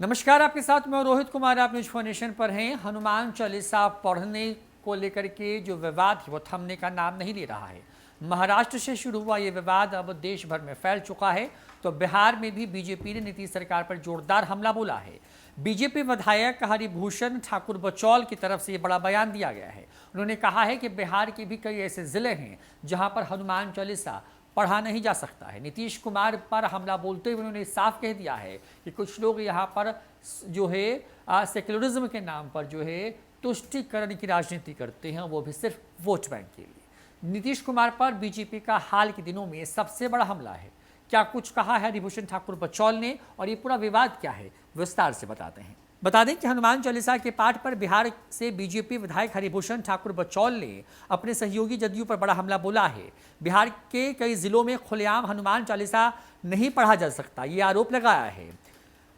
नमस्कार, आपके साथ मैं रोहित कुमार। आप न्यूज फोनेशन पर हैं। हनुमान चालीसा पढ़ने को लेकर के जो विवाद है वो थमने का नाम नहीं ले रहा है। महाराष्ट्र से शुरू हुआ ये विवाद अब देश भर में फैल चुका है। तो बिहार में भी बीजेपी ने नीतीश सरकार पर जोरदार हमला बोला है। बीजेपी विधायक हरिभूषण ठाकुर बचौल की तरफ से ये बड़ा बयान दिया गया है। उन्होंने कहा है कि बिहार के भी कई ऐसे जिले हैं जहां पर हनुमान चालीसा पढ़ा नहीं जा सकता है। नीतीश कुमार पर हमला बोलते हुए उन्होंने साफ कह दिया है कि कुछ लोग यहाँ पर जो है सेक्युलरिज्म के नाम पर जो है तुष्टीकरण की राजनीति करते हैं, वो भी सिर्फ वोट बैंक के लिए। नीतीश कुमार पर बीजेपी का हाल के दिनों में सबसे बड़ा हमला है। क्या कुछ कहा है हरिभूषण ठाकुर बचौल ने और ये पूरा विवाद क्या है, विस्तार से बताते हैं। बता दें कि हनुमान चालीसा के पाठ पर बिहार से बीजेपी विधायक हरिभूषण ठाकुर बचौल ने अपने सहयोगी जदयू पर बड़ा हमला बोला है। बिहार के कई जिलों में खुलेआम हनुमान चालीसा नहीं पढ़ा जा सकता, ये आरोप लगाया है।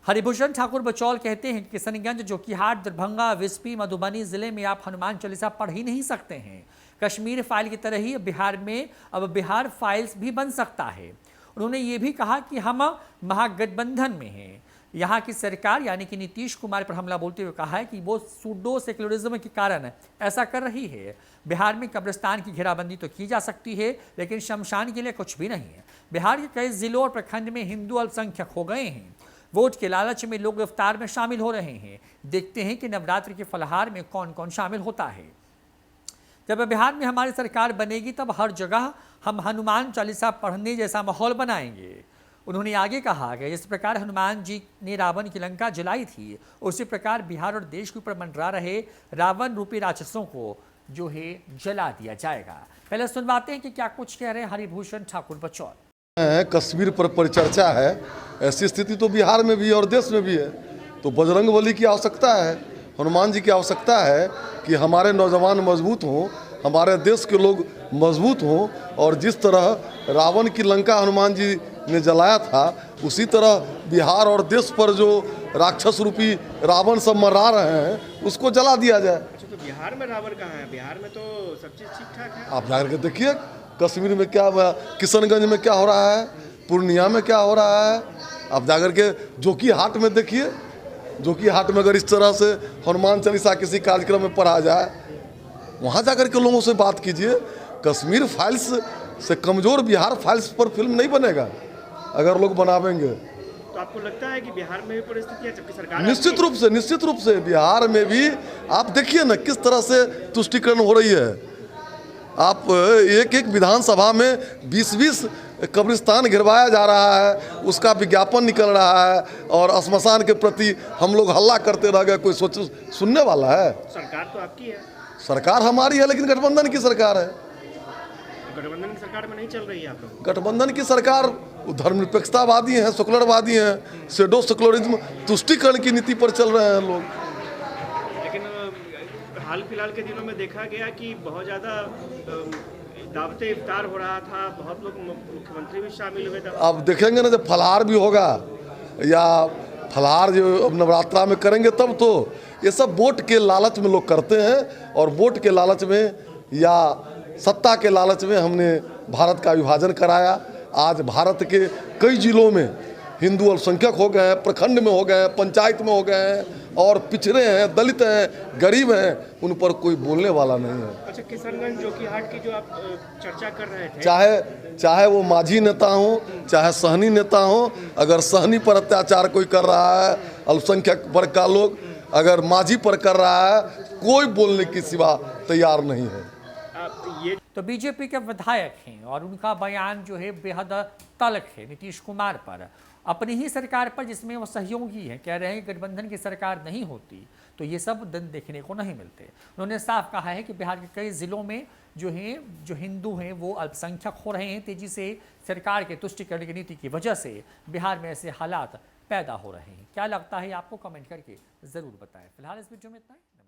हरिभूषण ठाकुर बचौल कहते हैं कि किशनगंज, जोकीहाट, दरभंगा, विस्पी, मधुबनी जिले में आप हनुमान चालीसा पढ़ ही नहीं सकते हैं। कश्मीर फाइल की तरह ही बिहार में अब बिहार फाइल्स भी बन सकता है। उन्होंने ये भी कहा कि हम महागठबंधन में हैं। यहाँ की सरकार यानी कि नीतीश कुमार पर हमला बोलते हुए कहा है कि वो सूडो सेक्युलरिज्म के कारण ऐसा कर रही है। बिहार में कब्रिस्तान की घेराबंदी तो की जा सकती है, लेकिन शमशान के लिए कुछ भी नहीं है। बिहार के कई जिलों और प्रखंड में हिंदू अल्पसंख्यक हो गए हैं। वोट के लालच में लोग इफ्तार में शामिल हो रहे हैं। देखते हैं कि नवरात्र के फलहार में कौन कौन शामिल होता है। जब बिहार में हमारी सरकार बनेगी तब हर जगह हम हनुमान चालीसा पढ़ने जैसा माहौल बनाएंगे। उन्होंने आगे कहा कि जिस प्रकार हनुमान जी ने रावण की लंका जलाई थी, उसी प्रकार बिहार और देश के ऊपर मंडरा रहे रावण रूपी राक्षसों को जो है जला दिया जाएगा। पहले सुनवाते हैं कि क्या कुछ कह रहे हैं हरिभूषण ठाकुर बचौल। कश्मीर पर परिचर्चा है, ऐसी स्थिति तो बिहार में भी है और देश में भी है। तो बजरंगबली की आवश्यकता है, हनुमान जी की आवश्यकता है कि हमारे नौजवान मजबूत हों, हमारे देश के लोग मजबूत हों। और जिस तरह रावण की लंका हनुमान जी ने जलाया था, उसी तरह बिहार और देश पर जो राक्षस रूपी रावण सब मरा रहे हैं उसको जला दिया जाए। अच्छा, तो बिहार में रावण कहाँ है? बिहार में तो सब चीज़ ठीक ठाक है। आप जाकर के देखिए कश्मीर में क्या, किशनगंज में क्या हो रहा है, पूर्णिया में क्या हो रहा है। आप जाकर के जोकीहाट में देखिए, जोकीहाट में अगर इस तरह से हनुमान चालीसा किसी कार्यक्रम में पढ़ा जाए, वहाँ जाकर के लोगों से बात कीजिए। कश्मीर फाइल्स से कमज़ोर बिहार फाइल्स पर फिल्म नहीं बनेगा अगर लोग बनावेंगे। तो आपको लगता है कि बिहार में भी परिस्थिति है जबकि सरकार निश्चित रूप से बिहार में भी आप देखिए ना किस तरह से तुष्टीकरण हो रही है। आप एक एक विधानसभा में 20-20 कब्रिस्तान गिरवाया जा रहा है, उसका विज्ञापन निकल रहा है और श्मशान के प्रति हम लोग हल्ला करते रह गए। कोई सुनने वाला है? सरकार तो आपकी है। सरकार हमारी है, लेकिन गठबंधन की सरकार है। गठबंधन की सरकार में नहीं चल रही है आप लोग। गठबंधन की सरकार धर्मनिरपेक्षतावादी हैं, सेकुलरवादी हैं, सेडो सेकुलरिज्म तुष्टीकरण की नीति पर चल रहे हैं लोग। लेकिन हाल फिलहाल के दिनों में देखा गया कि बहुत ज़्यादा दावते इफ्तार हो रहा था, बहुत लोग मुख्यमंत्री भी शामिल हुए थे। आप देखेंगे ना जब फलहार भी होगा या फलहार जो अब नवरात्रा में करेंगे तब तो ये सब वोट के लालच में लोग करते हैं। और वोट के लालच में या सत्ता के लालच में हमने भारत का विभाजन कराया। आज भारत के कई जिलों में हिंदू अल्पसंख्यक हो गए हैं, प्रखंड में हो गए हैं, पंचायत में हो गए हैं और पिछड़े हैं, दलित हैं, गरीब हैं, उन पर कोई बोलने वाला नहीं है। अच्छा, किशनगंज जोकीहाट की जो आप चर्चा कर रहे थे, चाहे वो माझी नेता हो, चाहे सहनी नेता हो, अगर सहनी पर अत्याचार कोई कर रहा है, अल्पसंख्यक वर्ग का लोग अगर माझी पर कर रहा है, कोई बोलने की सिवा तैयार नहीं है। तो बीजेपी के विधायक हैं और उनका बयान जो है बेहद तल्ख है नीतीश कुमार पर, अपनी ही सरकार पर जिसमें वो सहयोगी हैं। कह रहे हैं गठबंधन की सरकार नहीं होती तो ये सब दिन देखने को नहीं मिलते। उन्होंने साफ कहा है कि बिहार के कई जिलों में जो हिंदू हैं वो अल्पसंख्यक हो रहे हैं तेजी से। सरकार के तुष्टीकरण की नीति की वजह से बिहार में ऐसे हालात पैदा हो रहे हैं। क्या लगता है आपको, कमेंट करके ज़रूर बताएं। फिलहाल इस वीडियो में इतना ही।